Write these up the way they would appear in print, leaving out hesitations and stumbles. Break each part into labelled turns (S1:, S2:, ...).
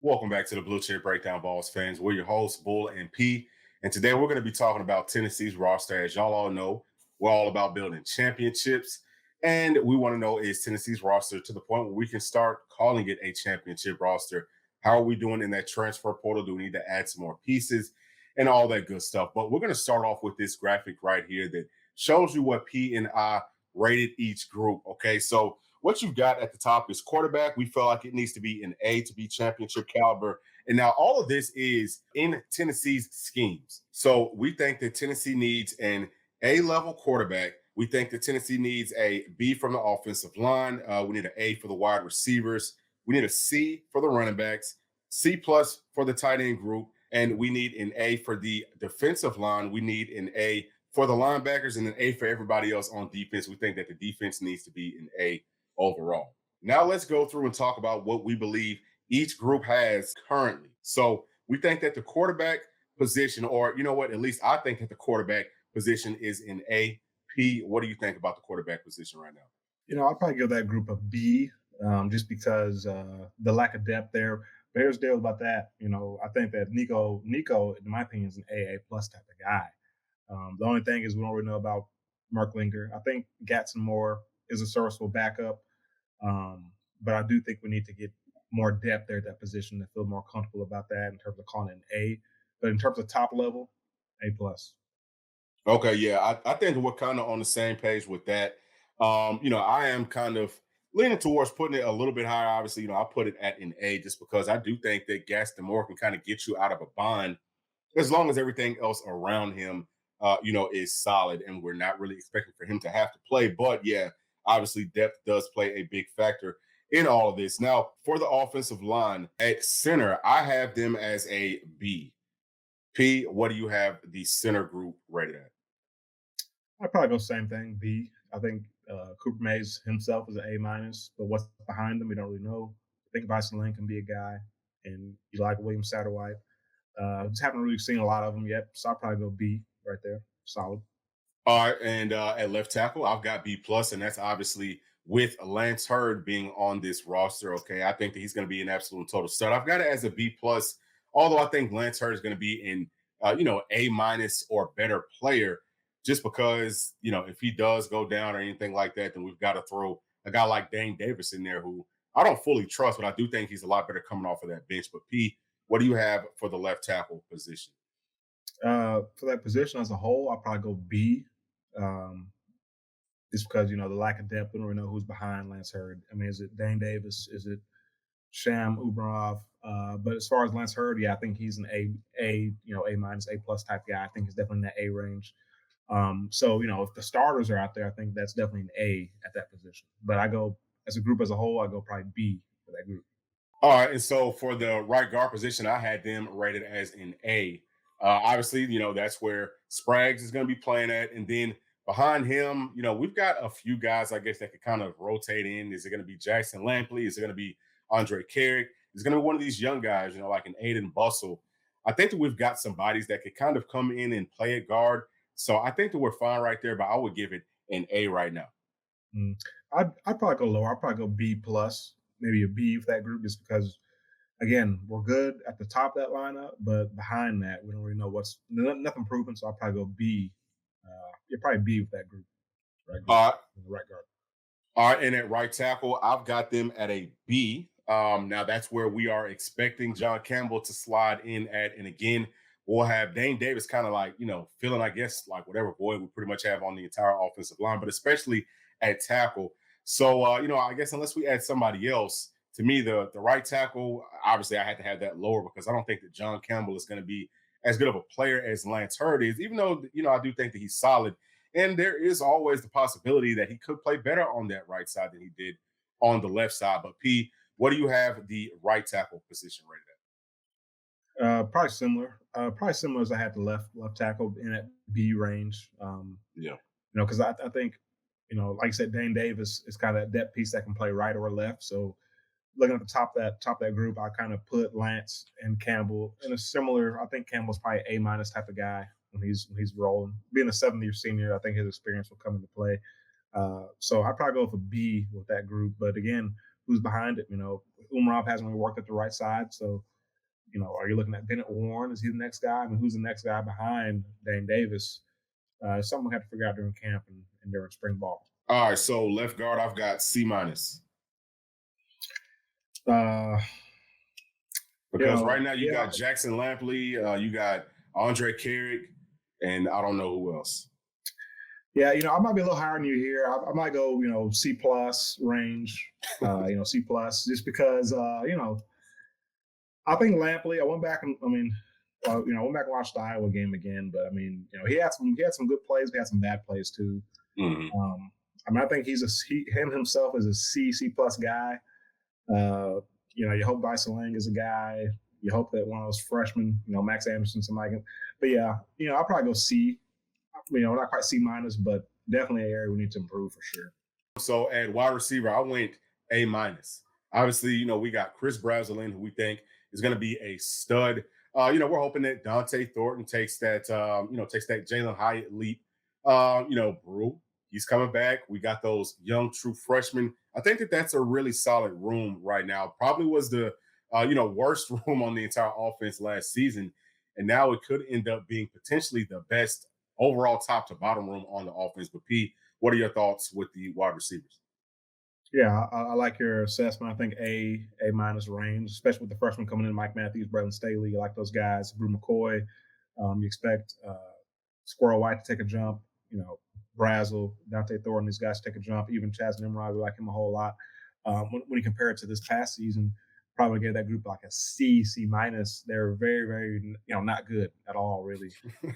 S1: Welcome back to the Bluechip Breakdown, Vols fans. We're your hosts, Bull and P. And today we're going to be talking about Tennessee's roster. As y'all all know, we're all about building championships. And we want to know, is Tennessee's roster to the point where we can start calling it a championship roster? How are we doing in that transfer portal? Do we need to add some more pieces and all that good stuff? But we're going to start off with this graphic right here that shows you what P and I rated each group. Okay, so what you've got at the top is quarterback. We feel like it needs to be an A to be championship caliber. And now all of this is in Tennessee's schemes. So we think that Tennessee needs an A level quarterback. We think that Tennessee needs a B from the offensive line. We need an A for the wide receivers. We need a C for the running backs, C plus for the tight end group. And we need an A for the defensive line. We need an A for the linebackers and an A for everybody else on defense. We think that the defense needs to be an A overall. Now let's go through and talk about what we believe each group has currently. So we think that the quarterback position, or you know what, at least I think that the quarterback position is in A. P, what do you think about the quarterback position right now?
S2: I'll probably give that group a B, just because the lack of depth there. Bears deal about that. I think that Nico, in my opinion, is an AA plus type of guy. The only thing is we don't really know about Mark Linger. I think Gatson Moore is a serviceable backup, but I do think we need to get more depth there at that position to feel more comfortable about that in terms of calling it an A. But in terms of top level, A plus.
S1: Okay, yeah, I think we're kind of on the same page with that. I am kind of leaning towards putting it a little bit higher. Obviously, I put it at an A just because I do think that Gaston Moore can kind of get you out of a bind as long as everything else around him, is solid, and we're not really expecting for him to have to play. But yeah, obviously, depth does play a big factor in all of this. Now, for the offensive line at center, I have them as a B. P, what do you have the center group rated at?
S2: I'd probably go same thing. B. I think Cooper Mays himself is an A minus, but what's behind him, we don't really know. I think Bison Lane can be a guy, and you like William Satterwhite. Just haven't really seen a lot of them yet, so I'll probably go B right there. Solid.
S1: All right, and at left tackle, I've got B plus, and that's obviously with Lance Hurd being on this roster. Okay, I think that he's going to be an absolute total stud. I've got it as a B plus, although I think Lance Hurd is going to be in, A minus or better player, just because if he does go down or anything like that, then we've got to throw a guy like Dane Davis in there, who I don't fully trust, but I do think he's a lot better coming off of that bench. But P, what do you have for the left tackle position?
S2: For that position as a whole, I'll probably go B. Um, just because the lack of depth, we don't really know who's behind Lance Hurd. I mean, is it Dane Davis? Is it Sham Uberov? But as far as Lance Hurd, yeah, I think he's an A minus, A plus type guy. I think he's definitely in that A range. So if the starters are out there, I think that's definitely an A at that position. But I go as a group as a whole, I go probably B for that group.
S1: All right, and so for the right guard position, I had them rated as an A. Obviously, that's where Spraggs is going to be playing at, and then behind him, we've got a few guys, I guess, that could kind of rotate in. Is it going to be Jackson Lampley? Is it going to be Andre Carrick? Is it going to be one of these young guys, like an Aiden Bustle? I think that we've got some bodies that could kind of come in and play at guard. So I think that we're fine right there, but I would give it an A right now.
S2: Mm. I'd probably go lower. I'd probably go B plus, maybe a B for that group, just because again we're good at the top of that lineup, but behind that we don't really know what's nothing proven. So I'll probably go B. Yeah, probably B with that group. Right group,
S1: All right,
S2: right guard.
S1: All right, and at right tackle, I've got them at a B. Now that's where we are expecting John Campbell to slide in at, and again, we'll have Dane Davis kind of like filling, I guess, like whatever void we pretty much have on the entire offensive line, but especially at tackle. So I guess unless we add somebody else, to me the right tackle, obviously I had to have that lower because I don't think that John Campbell is going to be as good of a player as Lance Hurd is, even though I do think that he's solid. And there is always the possibility that he could play better on that right side than he did on the left side. But P, what do you have the right tackle position rated
S2: Probably similar as I had the left tackle in that B range.
S1: at? Yeah.
S2: Because I think like I said, Dane Davis is kind of that depth piece that can play right or left. So looking at the top of that group, I kind of put Lance and Campbell in a similar. I think Campbell's probably A minus type of guy when he's rolling. Being a 7th-year senior, I think his experience will come into play. So I'd probably go with a B with that group. But again, who's behind it? Umarov hasn't really worked at the right side, so Are you looking at Bennett Warren? Is he the next guy? I mean, who's the next guy behind Dane Davis? It's something we have to figure out during camp and during spring ball.
S1: All right, so left guard, I've got C minus
S2: Uh,
S1: because right now you
S2: yeah,
S1: got Jackson Lampley, you got Andre Carrick, and I don't know who else.
S2: yeah. I might be a little higher than you here. I might go, C plus range. C plus, just because I think Lampley. I went back and I went back and watched the Iowa game again, but I mean, he had some good plays, he had some bad plays too.
S1: Mm-hmm.
S2: I think him himself is a C plus guy. You hope Bryson Lang is a guy. You hope that one of those freshmen, Max Anderson, somebody can. But yeah, I'll probably go C. Not quite C minus, but definitely an area we need to improve for sure.
S1: So at wide receiver, I went A minus. Obviously, we got Chris Brazelin, who we think is going to be a stud. We're hoping that Dante Thornton takes that Jalen Hyatt leap. Brew, he's coming back. We got those young true freshmen. I think that's a really solid room right now. Probably was the worst room on the entire offense last season, and now it could end up being potentially the best overall top to bottom room on the offense. But P, what are your thoughts with the wide receivers?
S2: Yeah, I like your assessment. I think A minus range, especially with the freshmen coming in, Mike Matthews, Braylon Staley. You like those guys. Brew McCoy. You expect Squirrel White to take a jump. Brazel, Dante Thornton, these guys take a jump. Even Chaz Nimrod, we like him a whole lot. When you compare it to this past season, probably gave that group like a C minus. They're very, very, not good at all, really.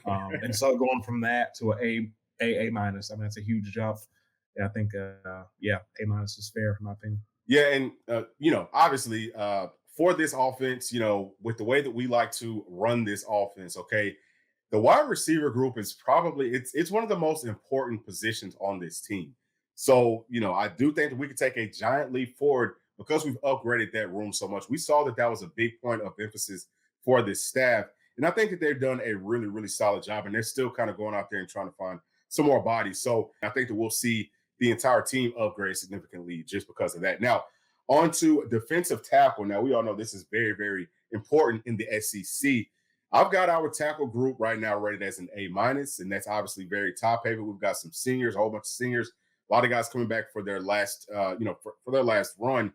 S2: And so going from that to A minus, I mean, that's a huge jump. Yeah, I think, A minus is fair, in my opinion.
S1: Yeah, and obviously, for this offense, with the way that we like to run this offense, okay, the wide receiver group is probably it's one of the most important positions on this team. So, I do think that we could take a giant leap forward because we've upgraded that room so much. We saw that was a big point of emphasis for this staff. And I think that they've done a really, really solid job. And they're still kind of going out there and trying to find some more bodies. So I think that we'll see the entire team upgrade significantly just because of that. Now, on to defensive tackle. Now, we all know this is very, very important in the SEC. I've got our tackle group right now rated as an A minus, and that's obviously very top heavy. We've got some seniors, a whole bunch of seniors, a lot of guys coming back for their last, for their last run.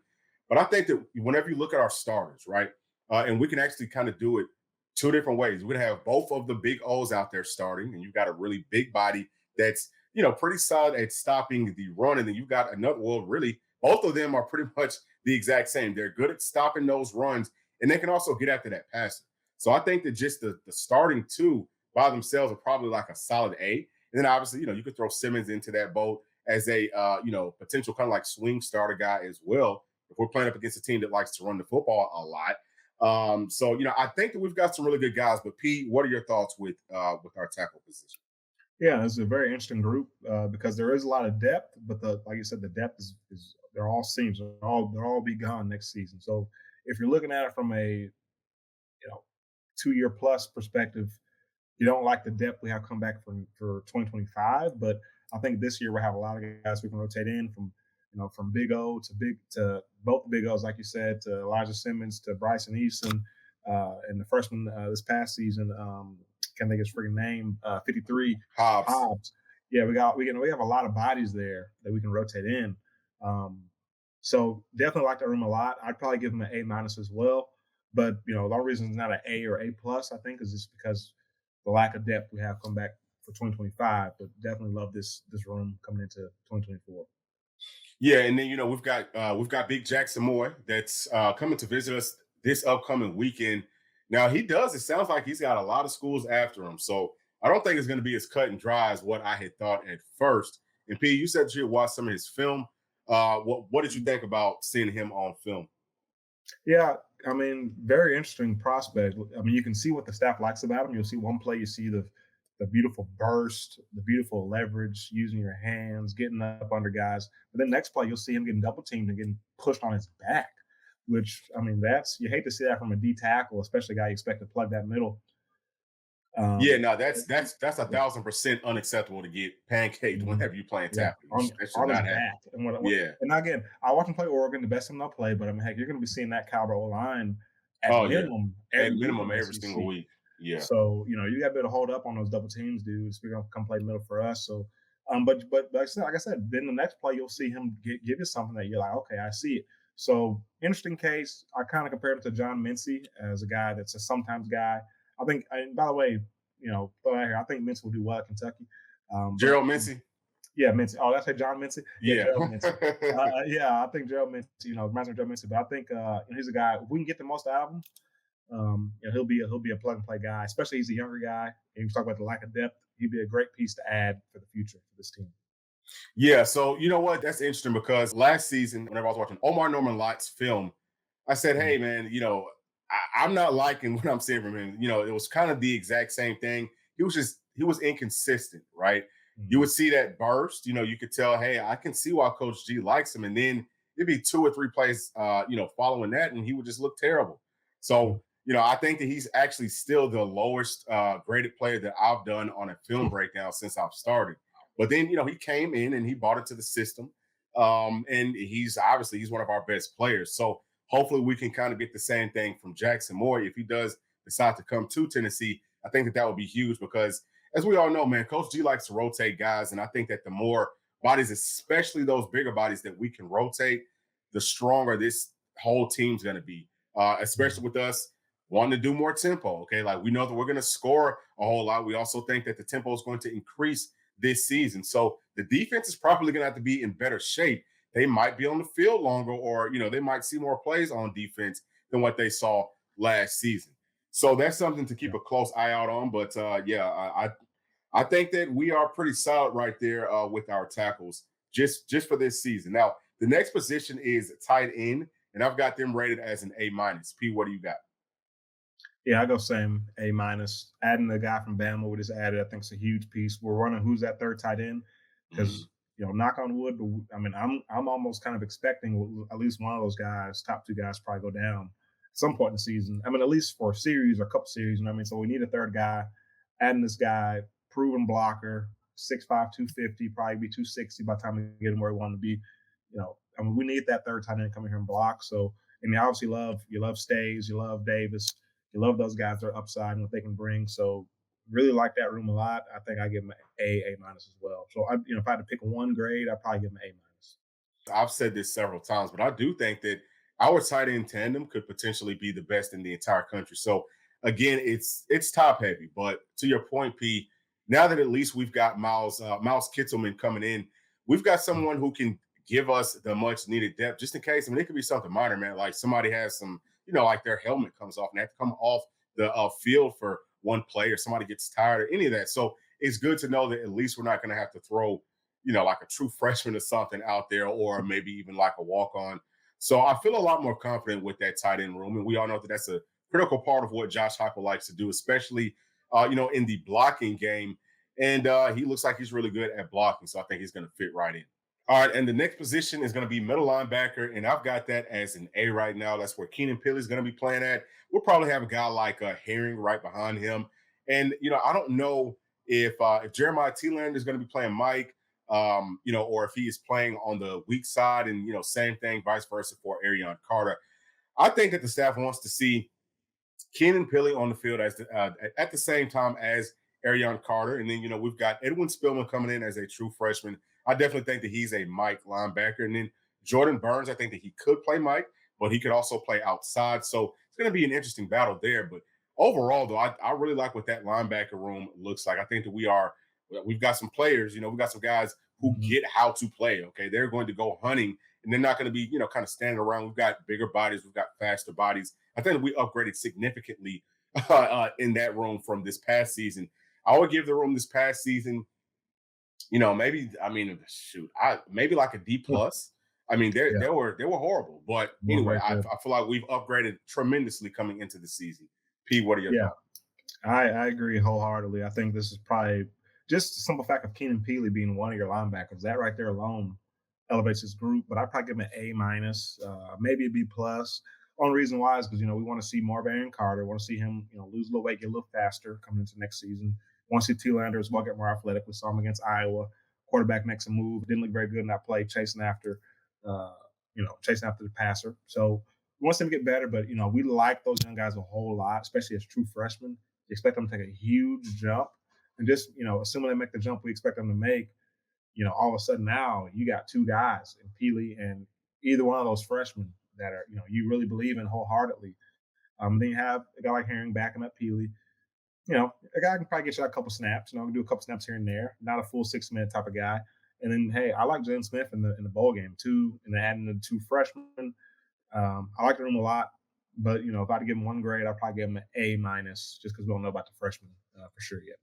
S1: But I think that whenever you look at our starters, right, and we can actually kind of do it two different ways. We're gonna have both of the big O's out there starting, and you've got a really big body that's pretty solid at stopping the run, and then you've got another. Well, really, both of them are pretty much the exact same. They're good at stopping those runs, and they can also get after that passer. So I think that just the starting two by themselves are probably like a solid A. And then obviously, you could throw Simmons into that boat as a potential kind of like swing starter guy as well. If we're playing up against a team that likes to run the football a lot. I think that we've got some really good guys. But Pete, what are your thoughts with our tackle position?
S2: Yeah, it's a very interesting group because there is a lot of depth, but like you said, the depth is they're all seams. They'll all be gone next season. So if you're looking at it from a 2-year plus perspective, you don't like the depth we have come back for 2025. But I think this year we'll have a lot of guys we can rotate in from Big O to both the Big O's, like you said, to Elijah Simmons to Bryson Easton, and the freshman this past season. Can't think of his freaking name. 53
S1: Hobbs.
S2: Yeah, we have a lot of bodies there that we can rotate in. So definitely like that room a lot. I'd probably give him an A minus as well. But the only reason it's not an A or A plus, I think, is just because the lack of depth we have come back for 2025. But definitely love this room coming into 2024.
S1: Yeah, and then we've got Big Jackson Moore that's coming to visit us this upcoming weekend. Now it sounds like he's got a lot of schools after him, so I don't think it's going to be as cut and dry as what I had thought at first. And P, you said you had watched some of his film. What did you think about seeing him on film?
S2: Yeah, I mean, very interesting prospect. I mean, you can see what the staff likes about him. You'll see one play, you see the beautiful burst, the beautiful leverage, using your hands, getting up under guys. But then next play, you'll see him getting double teamed and getting pushed on his back, which, I mean, you hate to see that from a D tackle, especially a guy you expect to plug that middle.
S1: Yeah, no, that's 1,000% unacceptable to get pancaked whenever you playing tackle.
S2: On his back.
S1: Yeah.
S2: And again, I watch him play Oregon, the best team they'll play, but I mean, heck, you're going to be seeing that caliber line at
S1: Oh yeah,
S2: minimum
S1: at
S2: every week in
S1: minimum
S2: the
S1: every single
S2: SEC.
S1: week. Yeah.
S2: So, you got to be able to hold up on those double teams, dude. If you're going to come play middle for us. So, but like I said, then the next play, you'll see him give you something that you're like, okay, I see it. So, interesting case. I kind of compared him to John Mincy as a guy that's a sometimes guy. I think, and by the way, throw out here, I think Mincy will do well at Kentucky. But
S1: Gerald Mincy.
S2: yeah, Mincy. Oh, that's John Mincy. Yeah,
S1: Yeah.
S2: Gerald Mincy. Yeah, I think Gerald Mincy. Reminds me of Gerald Mincy. But I think he's a guy. If we can get the most out of him, he'll be a plug and play guy. Especially he's a younger guy. And you talk about the lack of depth. He'd be a great piece to add for the future for this team.
S1: Yeah. So you know what? That's interesting because last season, whenever I was watching Omar Norman Lott's film, I said,
S2: Mhm.
S1: "Hey, man, I'm not liking what I'm seeing from him. It was kind of the exact same thing. He was inconsistent, right? You
S2: Mhm.
S1: would see that burst. You could tell, hey, I can see why Coach G likes him, and then it'd be two or three plays, following that, and he would just look terrible.
S2: Mhm.
S1: So, I think that he's actually still the lowest graded player that I've done on a film breakdown since I've started. But then, he came in and he bought into the system, and he's one of our best players. So hopefully we can kind of get the same thing from Jackson Moore if he does decide to come to Tennessee. I think that would be huge because, as we all know, man, Coach G likes to rotate guys, and I think that the more bodies, especially those bigger bodies that we can rotate, the stronger this whole team's going to be. Especially
S2: Mhm.
S1: with us wanting to do more tempo. Okay, like we know that we're going to score a whole lot. We also think that the tempo is going to increase this season, so the defense is probably going to have to be in better shape. They might be on the field longer, or they might see more plays on defense than what they saw last season. So that's something to keep
S2: Yeah.
S1: a close eye out on. But yeah, I think that we are pretty solid right there with our tackles just for this season. Now the next position is tight end, and I've got them rated as an A minus. P, what do you got?
S2: Yeah, I go same A minus. Adding the guy from Bama we just added, I think, is a huge piece. We're running who's that third tight end
S1: Mm.
S2: because knock on wood, but I mean, I'm almost kind of expecting at least one of those guys, top two guys, probably go down at some point in the season. I mean, at least for a series or a couple series. You know what I mean? So we need a third guy. Adding this guy, proven blocker, 6'5", 250, probably be 260 by the time we get him where we want to be. I mean, we need that third tight end coming here and block. So, I mean, obviously, you love Stays, you love Davis, you love those guys, their upside and what they can bring. So really like that room a lot. I think I give them A minus as well. So if I had to pick one grade, I'd probably give them A minus.
S1: I've said this several times, but I do think that our tight end tandem could potentially be the best in the entire country. So again, it's top heavy. But to your point, P, now that at least we've got Miles Kittelman coming in, we've got someone who can give us the much needed depth just in case. I mean, it could be something minor, man. Like somebody has some, like their helmet comes off and they have to come off the field for one play, or somebody gets tired, or any of that. So it's good to know that at least we're not going to have to throw like a true freshman or something out there, or maybe even like a walk on. So I feel a lot more confident with that tight end room. And we all know that that's a critical part of what Josh Heupel likes to do, especially, in the blocking game. And he looks like he's really good at blocking. So I think he's going to fit right in. All right. And the next position is going to be middle linebacker. And I've got that as an A right now. That's where Keenan Pili is going to be playing at. We'll probably have a guy like Herring right behind him. And, I don't know if Jeremiah Tealand is going to be playing Mike, or if he is playing on the weak side, and same thing, vice versa for Arion Carter. I think that the staff wants to see Keenan Pili on the field at the same time as Arion Carter, and then we've got Edwin Spillman coming in as a true freshman. I definitely think that he's a Mike linebacker, and then Jordan Burns. I think that he could play Mike, but he could also play outside. So it's going to be an interesting battle there. But overall, though, I really like what that linebacker room looks like. I think that we've got some players. We've got some guys who
S2: Mhm.
S1: get how to play. Okay, they're going to go hunting, and they're not going to be kind of standing around. We've got bigger bodies. We've got faster bodies. I think that we upgraded significantly in that room from this past season. I would give the room this past season, maybe, I mean, shoot, maybe like a D plus. I mean,
S2: Yeah,
S1: they were horrible, but
S2: we're
S1: anyway,
S2: very
S1: I
S2: good.
S1: feel like we've upgraded tremendously coming into the season. P, what are your
S2: Yeah,
S1: thoughts?
S2: I agree wholeheartedly. I think this is probably just the simple fact of Keenan Peely being one of your linebackers. That right there alone elevates his group. But I'd probably give him an A minus, maybe a B plus. Only reason why is because we want to see more Varian Carter. Want to see him lose a little weight, get a little faster coming into next season. Want to see T-Lander as well get more athletic. We saw him against Iowa. Quarterback makes a move. Didn't look very good in that play, chasing after the passer. So we want them to get better, but we like those young guys a whole lot, especially as true freshmen. We expect them to take a huge jump, and just assuming they make the jump we expect them to make, all of a sudden now you got two guys in Peely and either one of those freshmen that are you really believe in wholeheartedly. Then you have a guy like Herring backing up Peely. A guy can probably get you a couple snaps. Do a couple snaps here and there. Not a full 6 minute type of guy. And then, hey, I like Jalen Smith in the bowl game too, and then adding the two freshmen. I like the room a lot, but if I had to give him one grade, I'd probably give him an A minus, just because we don't know about the freshmen for sure yet.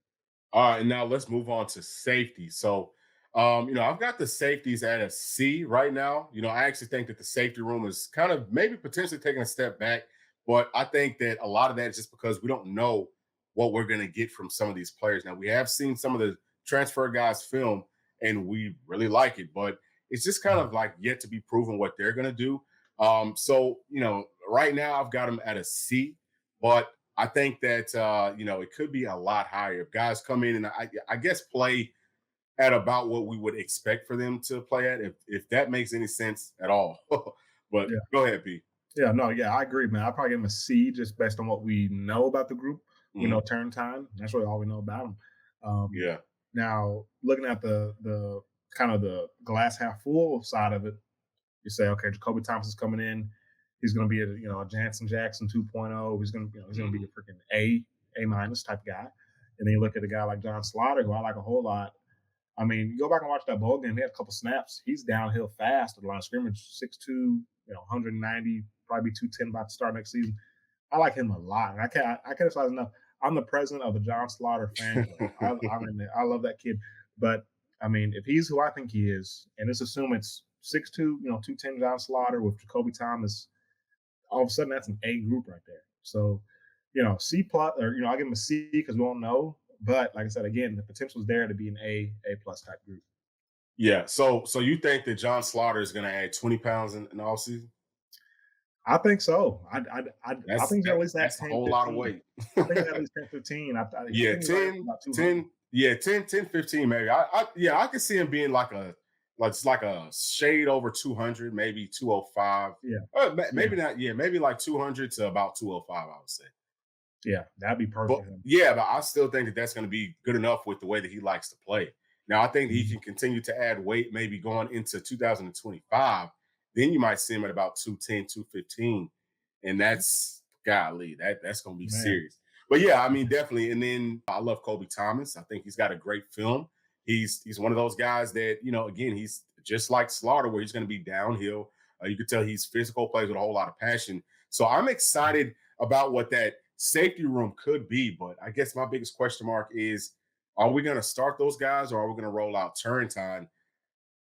S1: All right, and now let's move on to safety. So, I've got the safeties at a C right now. I actually think that the safety room is kind of maybe potentially taking a step back, but I think that a lot of that is just because we don't know what we're going to get from some of these players. Now, we have seen some of the transfer guys film, and we really like it, but it's just kind of like yet to be proven what they're going to do. Right now I've got them at a C, but I think that it could be a lot higher if guys come in and I guess play at about what we would expect for them to play at, if that makes any sense at all. But
S2: Yeah,
S1: go ahead, P.
S2: yeah, no, yeah, I agree, man. I probably give him a C just based on what we know about the group. We
S1: Mhm.
S2: know turn time. That's really all we know about them. Um,
S1: Yeah.
S2: Now, looking at the kind of the glass half full side of it, you say, okay, Jacoby Thompson's coming in. He's going to be a Jansen Jackson 2.0. He's going to be
S1: Mhm.
S2: a freaking A minus type guy. And then you look at a guy like John Slaughter, who I like a whole lot. I mean, you go back and watch that bowl game. He had a couple snaps. He's downhill fast at the line of scrimmage, 6'2", 190, probably 210 by the start next season. I like him a lot. And I can't emphasize enough. I'm the president of the John Slaughter fan club. I'm in there. I love that kid. But I mean, if he's who I think he is, and let's assume it's 6'2", 210 John Slaughter with Jacoby Thomas, all of a sudden that's an A group right there. So, C plus, or I'll give him a C because we don't know. But like I said, again, the potential is there to be an A plus type group.
S1: Yeah. So you think that John Slaughter is going to add 20 pounds in all season?
S2: I think so. I think he's at least at
S1: That's a
S2: 10,
S1: whole lot of
S2: 15.
S1: weight.
S2: I think he's at least 10, 15. I
S1: Yeah,
S2: think he's right
S1: 10,
S2: about 200.
S1: 10, yeah, 10, 10, 15, maybe. Yeah, I could see him being like a shade over 200, maybe 205.
S2: Yeah. Yeah.
S1: Maybe not, yeah, maybe like 200 to about 205, I would say.
S2: Yeah. That'd be
S1: But
S2: perfect for him.
S1: yeah, but I still think that that's going to be good enough with the way that he likes to play. Now, I think that he
S2: Mhm.
S1: can continue to add weight maybe going into 2025. Then you might see him at about 210, 215. And that's golly, that's gonna be
S2: Man.
S1: serious. But yeah, I mean, definitely. And then I love Kobe Thomas. I think he's got a great film. He's one of those guys that, again, he's just like Slaughter, where he's going to be downhill. You can tell he's physical, plays with a whole lot of passion. So I'm excited about what that safety room could be. But I guess my biggest question mark is, are we going to start those guys, or are we going to roll out Turntine?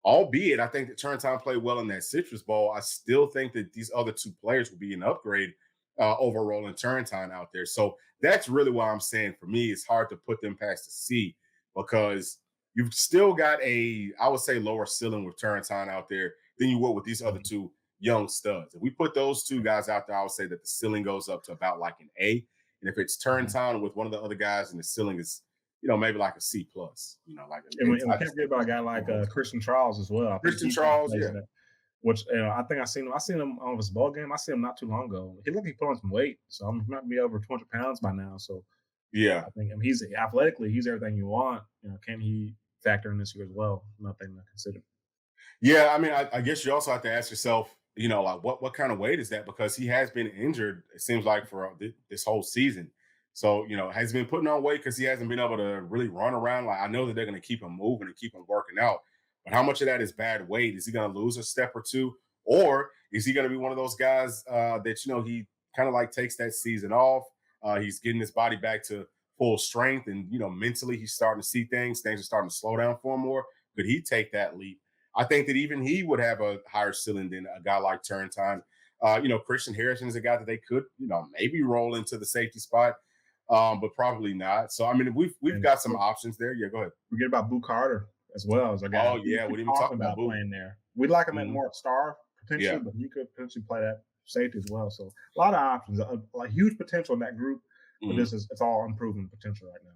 S1: Albeit, I think that Turntime played well in that Citrus Bowl. I still think that these other two players will be an upgrade over Roland Turntime out there. So that's really why I'm saying, for me, it's hard to put them past the C, because you've still got I would say, lower ceiling with Turntime out there than you would with these other
S2: Mhm.
S1: two young studs. If we put those two guys out there, I would say that the ceiling goes up to about like an A. And if it's
S2: Mhm.
S1: Turntime with one of the other guys, and the ceiling is, maybe like a C plus. Like
S2: And we
S1: I
S2: can't
S1: just
S2: forget
S1: think
S2: about a
S1: it's
S2: guy like
S1: overall.
S2: Christian Charles as well. I think
S1: Christian
S2: he kind of
S1: Charles,
S2: plays
S1: yeah.
S2: in that. Which I think I seen him on his ball game. I seen him not too long ago. He looked like he put on some weight, so he might be over 200 pounds by now. So
S1: Yeah.
S2: I think he's athletically, he's everything you want. Can he factor in this year as well? Nothing to consider.
S1: Yeah. I mean, I guess you also have to ask yourself, like what kind of weight is that? Because he has been injured, it seems like, for this whole season. So, has he been putting on weight because he hasn't been able to really run around? Like, I know that they're going to keep him moving and keep him working out, but how much of that is bad weight? Is he going to lose a step or two? Or is he going to be one of those guys that, he kind of like takes that season off? He's getting his body back to full strength, and, mentally he's starting to see things are starting to slow down for him more. Could he take that leap? I think that even he would have a higher ceiling than a guy like Turntime. Christian Harrison is a guy that they could, maybe roll into the safety spot, but probably not. So I mean, we've
S2: And
S1: got some options there. Yeah, go ahead.
S2: forget about Boo Carter as well as a guy.
S1: Oh
S2: We
S1: yeah, we
S2: keep
S1: didn't even talk
S2: talking
S1: about
S2: about
S1: Boo.
S2: playing there. We'd like him at
S1: Mhm.
S2: more star potentially,
S1: Yeah,
S2: but he could potentially play that safety as well. So a lot of options, a huge potential in that group. But
S1: mhm,
S2: it's all unproven potential right now.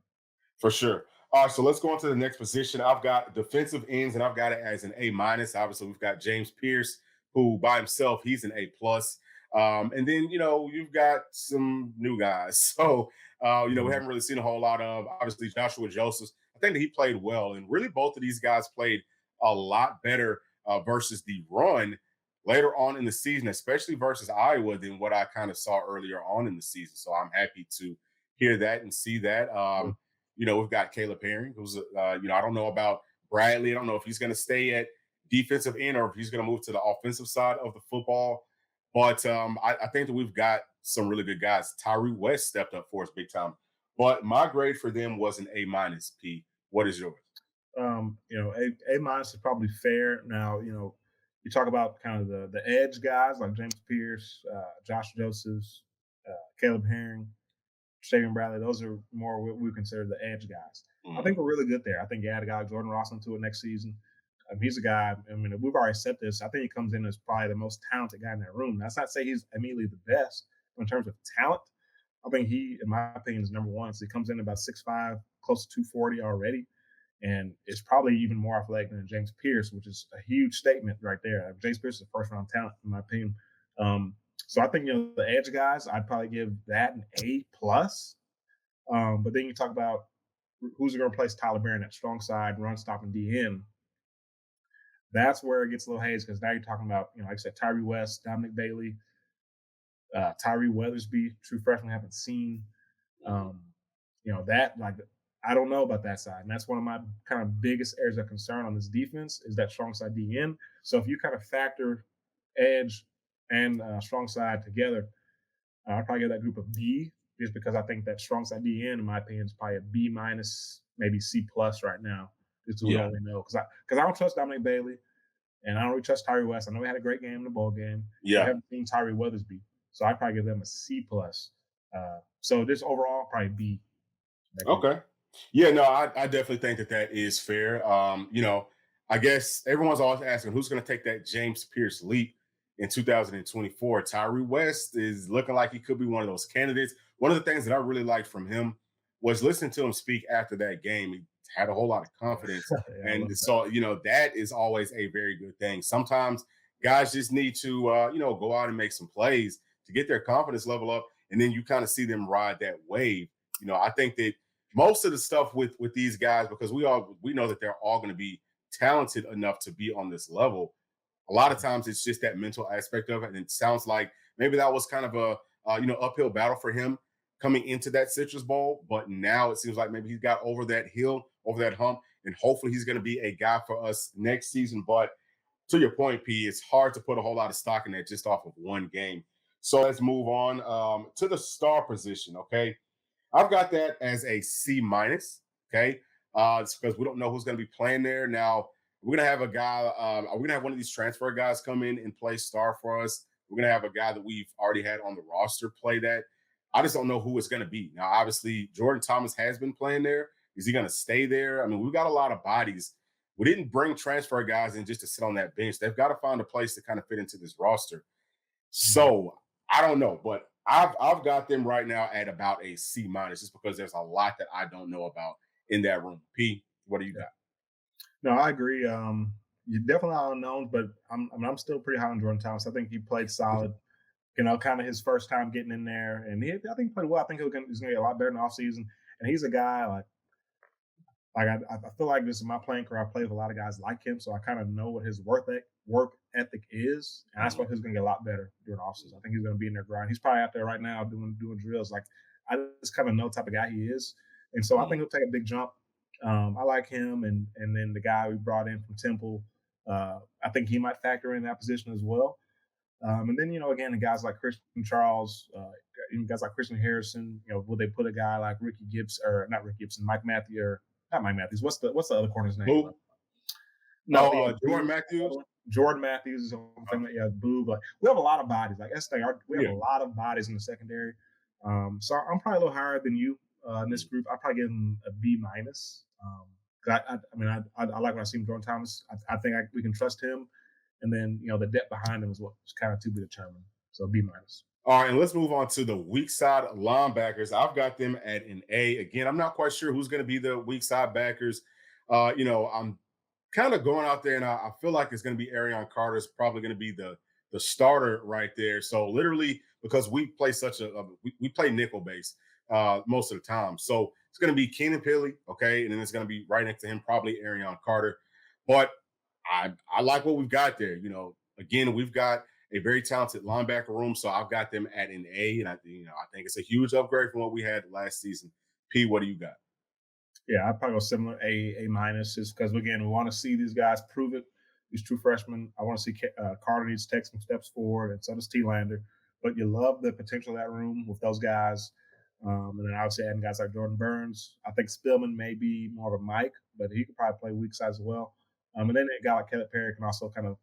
S1: for sure. All right, so let's go on to the next position. I've got defensive ends, and I've got it as an A minus. Obviously, we've got James Pierce, who by himself he's an A plus. And then, you've got some new guys. So, we
S2: Mhm.
S1: haven't really seen a whole lot of, obviously, Joshua Joseph. I think that he played well. And really, both of these guys played a lot better versus the run later on in the season, especially versus Iowa, than what I kind of saw earlier on in the season. So I'm happy to hear that and see that.
S2: Sure.
S1: We've got Caleb Herring, who's, I don't know about Bradley. I don't know if he's going to stay at defensive end or if he's going to move to the offensive side of the football. But I think that we've got some really good guys. Tyree West stepped up for us big time. But my grade for them was an A minus. P. What is yours?
S2: A minus is probably fair. Now, you talk about kind of the edge guys like James Pierce, Josh Josephs, Caleb Herring, Shaven Bradley. Those are more what we consider the edge guys. I think
S1: Mhm.
S2: we're really good there. I think you add a guy like Jordan Ross into it next season. He's a guy. I mean, we've already said this. I think he comes in as probably the most talented guy in that room. That's not to say he's immediately the best, but in terms of talent, I think he, in my opinion, is number one. So he comes in about 6'5", close to 240 already, and is probably even more athletic than James Pierce, which is a huge statement right there. James Pierce is a first round talent, in my opinion. So I think the edge guys, I'd probably give that an A plus. But then you talk about who's going to replace Tyler Barron at strong side, run stop, and DN. That's where it gets a little hazy because now you're talking about, like I said, Tyree West, Dominic Bailey, Tyree Weathersby, true freshman haven't seen.
S1: Mhm.
S2: Um, that like I don't know about that side, and that's one of my kind of biggest areas of concern on this defense is that strong side DN. So if you kind of factor edge and strong side together, I'd probably give that group a B, just because I think that strong side DN, in my opinion, is probably a B minus, maybe C plus right now, just we
S1: Yeah.
S2: don't really know because I don't trust Dominic Bailey. And I don't really trust Tyree West. I know he had a great game in the bowl game, but I
S1: Yeah.
S2: haven't seen Tyree Weathersby. So I'd probably give them a C plus. So this overall probably B, that group.
S1: Okay. Yeah, no, I definitely think that that is fair. I guess everyone's always asking who's going to take that James Pierce leap in 2024. Tyree West is looking like he could be one of those candidates. One of the things that I really liked from him was listening to him speak after that game. He had a whole lot of confidence.
S2: Yeah, I love
S1: And
S2: that.
S1: so, that is always a very good thing. Sometimes guys just need to, go out and make some plays to get their confidence level up. And then you kind of see them ride that wave. I think that most of the stuff with these guys, because we know that they're all going to be talented enough to be on this level. A lot of times it's just that mental aspect of it, and it sounds like maybe that was kind of a uphill battle for him coming into that Citrus Bowl, but now it seems like maybe he's got over that hill, over that hump, and hopefully he's going to be a guy for us next season. But to your point, P, it's hard to put a whole lot of stock in that just off of one game. So let's move on to the star position. Okay, I've got that as a C minus. Okay. It's because we don't know who's going to be playing there. Now, we're going to have a guy, we're going to have one of these transfer guys come in and play star for us. We're going to have a guy that we've already had on the roster play that. I just don't know who it's going to be. Now, obviously, Jordan Thomas has been playing there. Is he going to stay there? I mean, we've got a lot of bodies. We didn't bring transfer guys in just to sit on that bench. They've got to find a place to kind of fit into this roster.
S2: Mhm.
S1: So I don't know, but I've got them right now at about a C minus, just because there's a lot that I don't know about in that room. P, what do you
S2: Yeah.
S1: got?
S2: No, I agree. You definitely are unknowns, but I'm still pretty high on Jordan Thomas. I think he played solid. Kind of his first time getting in there, and I think he played well. I think he's going to get a lot better in the offseason. And he's a guy I feel like this is my playing career. I played with a lot of guys like him, so I kind of know what his work ethic is, and that's why
S1: Mhm.
S2: he's going to get a lot better during the offseason. I think he's going to be in there grind. He's probably out there right now doing drills. Like I just kind of know the type of guy he is, and so I think
S1: Mhm.
S2: he'll take a big jump. I like him, and then the guy we brought in from Temple. I think he might factor in that position as well. And then, again, the guys like Christian Charles, even guys like Christian Harrison, will they put a guy like Ricky Gibbs or not Ricky Gibson, Mike Matthews or not Mike Matthews? What's the other corner's name?
S1: Who?
S2: No,
S1: Oh,
S2: yeah,
S1: Jordan
S2: Boo.
S1: Matthews.
S2: Jordan Matthews is on the
S1: Okay.
S2: thing. Yeah, Boo. Like we have a lot of bodies. Like that's the thing. We have a
S1: Yeah.
S2: lot of bodies in the secondary. So I'm probably a little higher than you in this
S1: Mhm.
S2: group. I probably give him a B minus. I mean, I like when I see him, Jordan Thomas. I think we can trust him. And then the depth behind him is what's kind of to be determined. So B minus.
S1: All right, and let's move on to the weak side linebackers. I've got them at an A. Again, I'm not quite sure who's going to be the weak side backers. I'm kind of going out there, and I feel like it's going to be Arion Carter's probably going to be the the starter right there. So literally, because we play we play nickel base most of the time. So it's going to be Keenan Pili, okay, and then it's going to be right next to him probably Arion Carter. But I like what we've got there. Again, we've got a very talented linebacker room, so I've got them at an A, and I think it's a huge upgrade from what we had last season. P, what do you got?
S2: Yeah, I'd probably go similar A minus, just because again we want to see these guys prove it. These true freshmen. I want to see Carter needs to take some steps forward, and so does T. Lander. But you love the potential of that room with those guys, and then obviously adding guys like Jordan Burns. I think Spillman may be more of a Mike, but he could probably play weak side as well. And then a guy like Caleb Perry can also kind of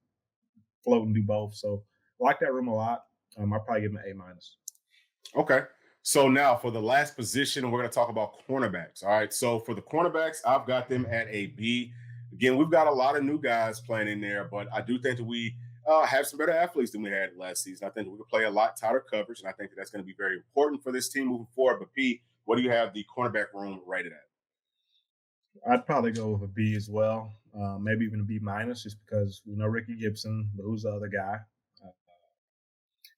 S2: float and do both. So I like that room a lot. I'll probably give him an A minus.
S1: Okay. So now for the last position, we're going to talk about cornerbacks. All right. So for the cornerbacks, I've got them at a B. Again, we've got a lot of new guys playing in there, but I do think that we have some better athletes than we had last season. I think we could play a lot tighter coverage, and I think that's going to be very important for this team moving forward. But P, what do you have the cornerback room rated at?
S2: I'd probably go with a B as well, maybe even a B minus, just because we know Ricky Gibson, but who's the other guy? Uh,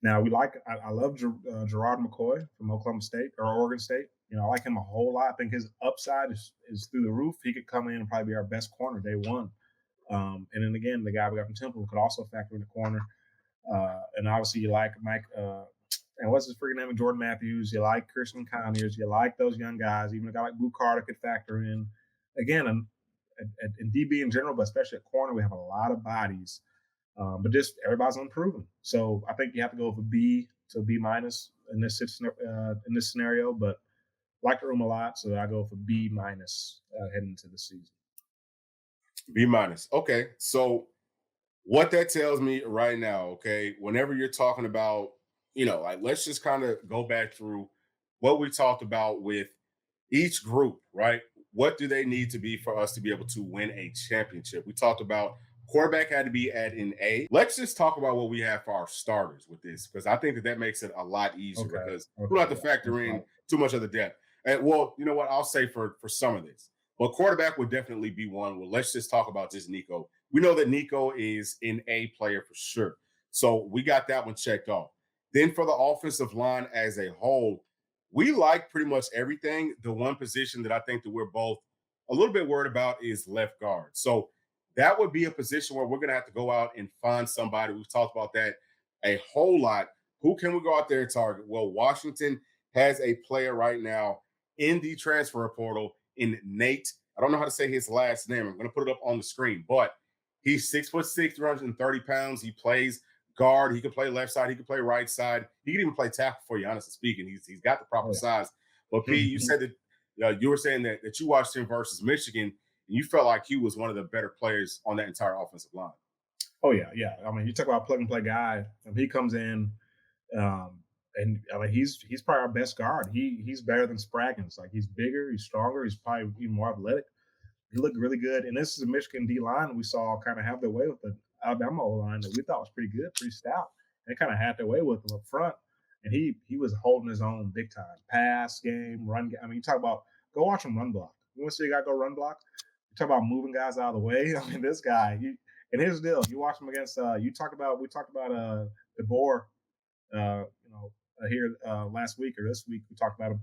S2: Now I love Gerard McCoy from Oklahoma State or Oregon State. I like him a whole lot. I think his upside is through the roof. He could come in and probably be our best corner day one. And then again, the guy we got from Temple could also factor in the corner. And obviously, you like Mike, and what's his freaking name? Jordan Matthews. You like Christian Conyers. You like those young guys. Even a guy like Blue Carter could factor in. Again, in DB in general, but especially at corner, we have a lot of bodies, but just everybody's unproven. So I think you have to go with a B to a B minus in this scenario. But I like the room a lot, so I go for B minus heading into the season.
S1: B minus. Okay. So what that tells me right now, okay, whenever you're talking about, like let's just kind of go back through what we talked about with each group, right? What do they need to be for us to be able to win a championship? We talked about quarterback had to be at an A. Let's just talk about what we have for our starters with this, because I think that makes it a lot easier because we don't have to factor in too much of the depth. And well, you know what? I'll say for some of this, but quarterback would definitely be one. Well, let's just talk about just Nico. We know that Nico is an A player for sure. So we got that one checked off. Then for the offensive line as a whole, we like pretty much everything. The one position that I think that we're both a little bit worried about is left guard. So that would be a position where we're going to have to go out and find somebody. We've talked about that a whole lot. Who can we go out there and target? Well, Washington has a player right now in the transfer portal in Nate. I don't know how to say his last name. I'm going to put it up on the screen, but he's 6'6", 330 pounds. He plays guard. He can play left side. He can play right side. He can even play tackle for you, honestly speaking. He's got the proper size. But P, you said that you were saying that you watched him versus Michigan, and you felt like he was one of the better players on that entire offensive line.
S2: Oh yeah, yeah. I mean, you talk about plug and play guy. He comes in, and I mean, he's probably our best guard. He's better than Spraggins. Like he's bigger, he's stronger, he's probably even more athletic. He looked really good. And this is a Michigan D line we saw kind of have their way with the Alabama O line that we thought was pretty good, pretty stout. They kind of had their way with him up front. And he was holding his own big time. Pass game, run game. I mean, you talk about go watch him run block. You want to see a guy go run block? You talk about moving guys out of the way. I mean, this guy, and here's the deal. You watch him against we talked about DeBoer here last week or this week we talked about him.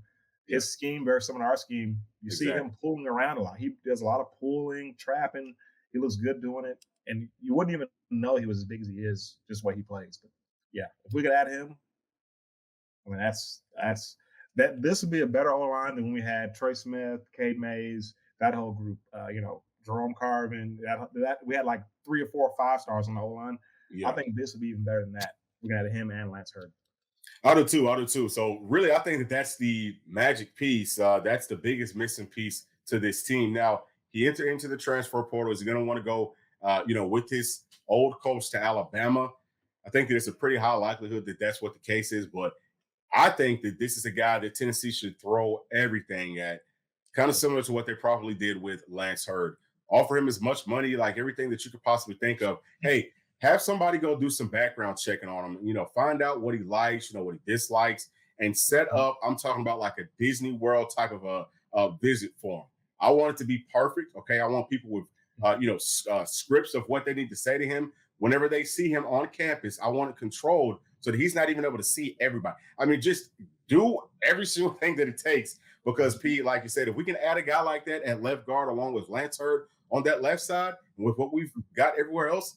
S2: His scheme versus some of our scheme, you see him pulling around a lot. He does a lot of pulling, trapping. He looks good doing it, and you wouldn't even know he was as big as he is just the way he plays. But yeah, if we could add him, I mean that's that. This would be a better O line than when we had Trey Smith, Cade Mays, that whole group. Jerome Carvin. That we had like 3 or 4 or 5 stars on the O line. Yeah. I think this would be even better than that. We got him and Lance Hurd.
S1: I do too. So really, I think that's the magic piece. That's the biggest missing piece to this team. Now, he entered into the transfer portal. Is he going to want to go, with his old coach to Alabama? I think there's a pretty high likelihood that that's what the case is. But I think that this is a guy that Tennessee should throw everything at, kind of similar to what they probably did with Lance Hurd. Offer him as much money, like everything that you could possibly think of. Hey, have somebody go do some background checking on him, find out what he likes, what he dislikes, and set up, I'm talking about like a Disney World type of a visit for him. I want it to be perfect, okay? I want people with, scripts of what they need to say to him, whenever they see him on campus, I want it controlled so that he's not even able to see everybody. I mean, just do every single thing that it takes because Pete, like you said, if we can add a guy like that at left guard along with Lance Hurd on that left side, and with what we've got everywhere else,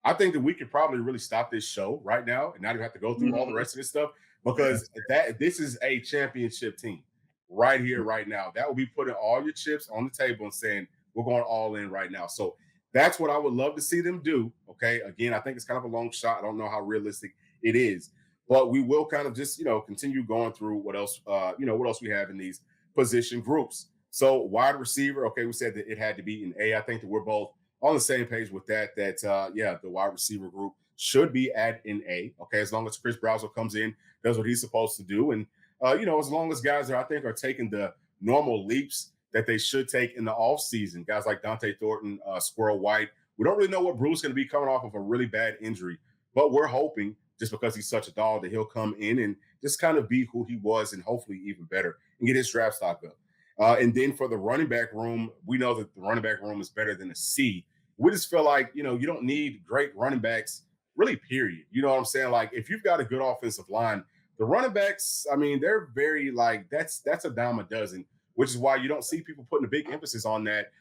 S1: I think that we could probably really stop this show right now and not even have to go through all the
S2: Mhm.
S1: rest of this stuff
S2: Yeah,
S1: because that this is a championship team right here, right now. That will be putting all your chips on the table and saying we're going all in right now. So that's what I would love to see them do. Okay, again, I think it's kind of a long shot. I don't know how realistic it is, but we will kind of just continue going through what else what else we have in these position groups. So wide receiver, okay, we said that it had to be an A. I think that we're both on the same page with that. The wide receiver group should be at an A. Okay, as long as Chris Browser comes in, does what he's supposed to do, and as long as guys are, I think, are taking the normal leaps that they should take in the off season. Guys like Dante Thornton, Squirrel White. We don't really know what Bruce is going to be coming off of a really bad injury, but we're hoping just because he's such a dog that he'll come in and just kind of be who he was and hopefully even better and get his draft stock up. And then for the running back room, we know that the running back room is better than a C. We just feel like, you don't need great running backs, really, period. You know what I'm saying? Like, if you've got a good offensive line, the running backs, I mean, they're very like that's a dime a dozen, which is why you don't see people putting a big emphasis on that,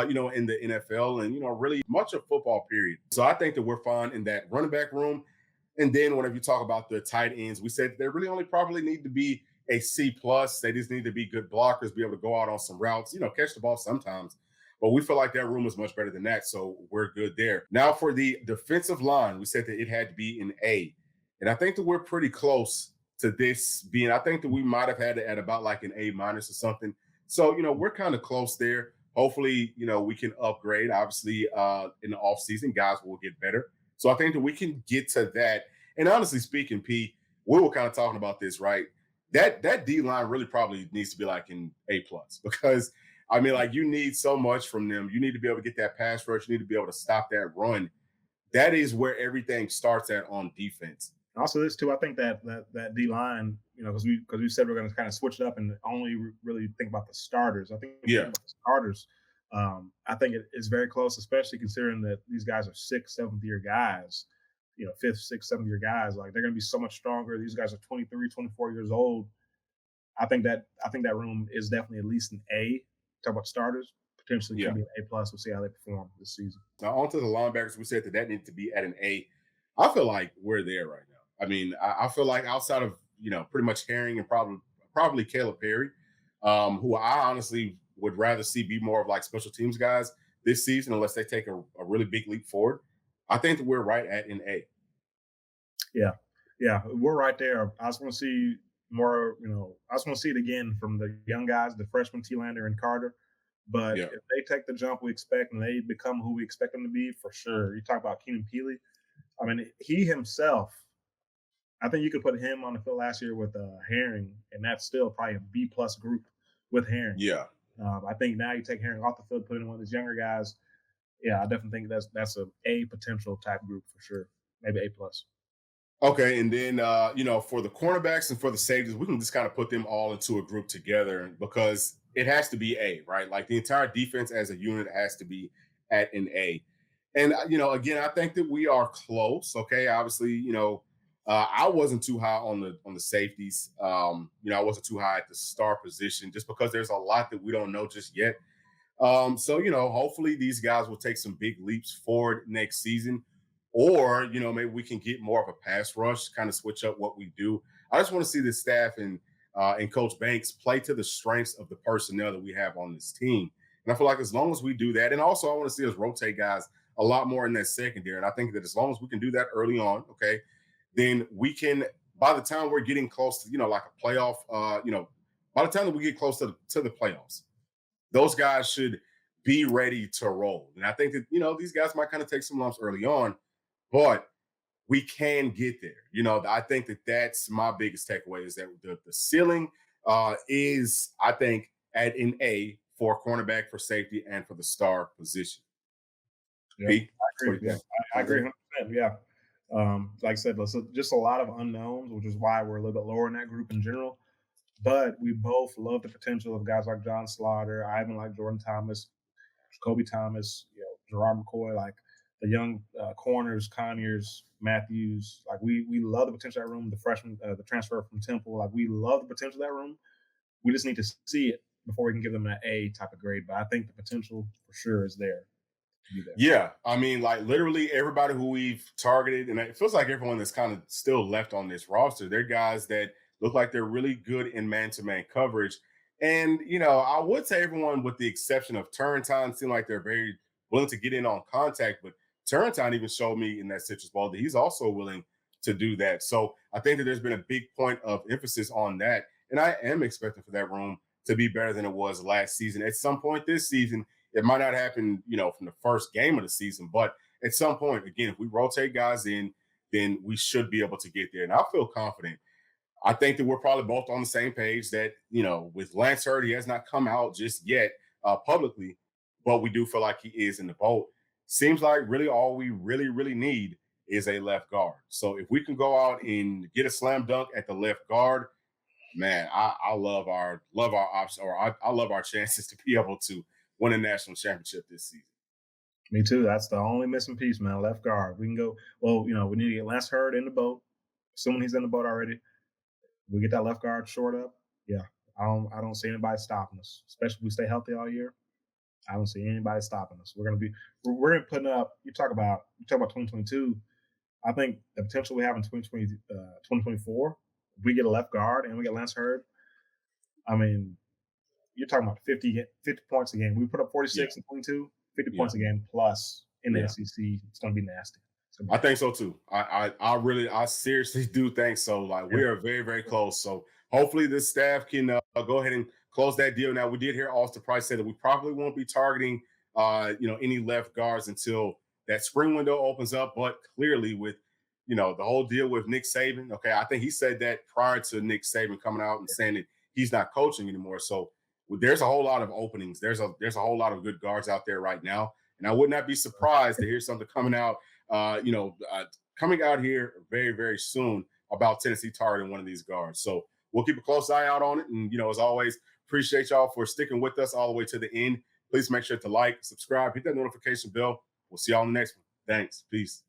S1: in the NFL and really much of football period. So I think that we're fine in that running back room. And then whenever you talk about the tight ends, we said they really only probably need to be a C plus. They just need to be good blockers, be able to go out on some routes, catch the ball sometimes. But we feel like that room is much better than that, so we're good there. Now for the defensive line, we said that it had to be an A, and I think that we're pretty close to this being. I think that we might have had it at about like an A minus or something. So we're kind of close there. Hopefully, we can upgrade. Obviously, in the off season, guys will get better. So I think that we can get to that. And honestly speaking, P, we were kind of talking about this, right? That D line really probably needs to be like an A plus because I mean, like you need so much from them. You need to be able to get that pass rush. You need to be able to stop that run. That is where everything starts at on defense.
S2: also this too. I think that D line, because we said we're going to kind of switch it up and only really think about the starters. I think when you
S1: Yeah,
S2: think about the starters, I think it is very close, especially considering that these guys are sixth, seventh year guys. Fifth, sixth, seventh year guys. Like they're going to be so much stronger. These guys are 23, 24 years old. I think that room is definitely at least an A. Talk about starters, potentially
S1: yeah.
S2: could be an A plus. We'll see how they perform this season.
S1: Now onto the linebackers, we said that needed to be at an A. I feel like we're there right now. I mean, I feel like outside of pretty much Herring and probably Caleb Perry, who I honestly would rather see be more of like special teams guys this season, unless they take a really big leap forward. I think that we're right at an A.
S2: Yeah, yeah, we're right there. I just want to see more. I just want to see it again from the young guys, the freshmen T-Lander and Carter. But
S1: Yeah,
S2: if they take the jump we expect and they become who we expect them to be, for sure. You talk about Keenan Peely. I mean, he himself. I think you could put him on the field last year with Herring, and that's still probably a B plus group with Herring.
S1: yeah.
S2: I think now you take Herring off the field, put in one of these younger guys. Yeah, I definitely think that's a potential type group for sure. Maybe A plus.
S1: Okay, and then for the cornerbacks and for the safeties, we can just kind of put them all into a group together because it has to be A, right? Like the entire defense as a unit has to be at an A. And again, I think that we are close. Okay, obviously, I wasn't too high on the safeties. I wasn't too high at the star position just because there's a lot that we don't know just yet. So hopefully these guys will take some big leaps forward next season, or maybe we can get more of a pass rush, kind of switch up what we do. I just want to see the staff and Coach Banks play to the strengths of the personnel that we have on this team. And I feel like as long as we do that, and also I want to see us rotate guys a lot more in that secondary. And I think that as long as we can do that early on, okay, then we can. By the time we're getting close to like a playoff, by the time that we get close to the playoffs, those guys should be ready to roll. And I think that, these guys might kind of take some lumps early on, but we can get there. I think that that's my biggest takeaway is that the ceiling is, I think, at an A for cornerback, for safety, and for the star position.
S2: Yeah,
S1: Pete,
S2: I
S1: what do
S2: agree.
S1: you
S2: Yeah,
S1: think?
S2: I agree 100%. Yeah. Like I said, just a lot of unknowns, which is why we're a little bit lower in that group in general. But we both love the potential of guys like John Slaughter. I even like Jordan Thomas, Jacoby Thomas, Gerard McCoy. Like the young corners, Conyers, Matthews. Like we love the potential of that room. The freshman, the transfer from Temple. Like we love the potential of that room. We just need to see it before we can give them an A type of grade. But I think the potential for sure is there to be there.
S1: Yeah, I mean, like literally everybody who we've targeted, and it feels like everyone that's kind of still left on this roster, they're guys that look like they're really good in man-to-man coverage. And I would say everyone, with the exception of Turrentine, seem like they're very willing to get in on contact. But Turrentine even showed me in that Citrus Bowl that he's also willing to do that. So I think that there's been a big point of emphasis on that, and I am expecting for that room to be better than it was last season. At some point this season, it might not happen, from the first game of the season, but at some point, again, if we rotate guys in, then we should be able to get there. And I feel confident. I think that we're probably both on the same page that, with Lance Hurd, he has not come out just yet publicly, but we do feel like he is in the boat. Seems like really all we really, really need is a left guard. So if we can go out and get a slam dunk at the left guard, man, I love our option, or I love our chances to be able to win a national championship this season.
S2: Me too. That's the only missing piece, man. Left guard. We can go. Well, we need to get Lance Hurd in the boat. Assuming he's in the boat already, we get that left guard short up. Yeah, I don't see anybody stopping us. Especially if we stay healthy all year. I don't see anybody stopping us. We're putting up. You talk about 2022. I think the potential we have in 2024. If we get a left guard and we get Lance Hurd, I mean, you're talking about 50 points a game. We put up 46
S1: Yeah.
S2: in 22, 50
S1: Yeah.
S2: points a game plus in the
S1: Yeah.
S2: SEC. It's going to be nasty.
S1: I think so too. I seriously do think so. Like we
S2: Yeah.
S1: are very, very close. So hopefully the staff can go ahead and close that deal. Now we did hear Austin Price say that we probably won't be targeting any left guards until that spring window opens up. But clearly with the whole deal with Nick Saban, okay, I think he said that prior to Nick Saban coming out and saying that he's not coaching anymore. So there's a whole lot of openings. There's a whole lot of good guards out there right now, and I would not be surprised to hear something coming out here very, very soon about Tennessee targeting one of these guards. So we'll keep a close eye out on it. And, as always, appreciate y'all for sticking with us all the way to the end. Please make sure to like, subscribe, hit that notification bell. We'll see y'all on the next one. Thanks. Peace.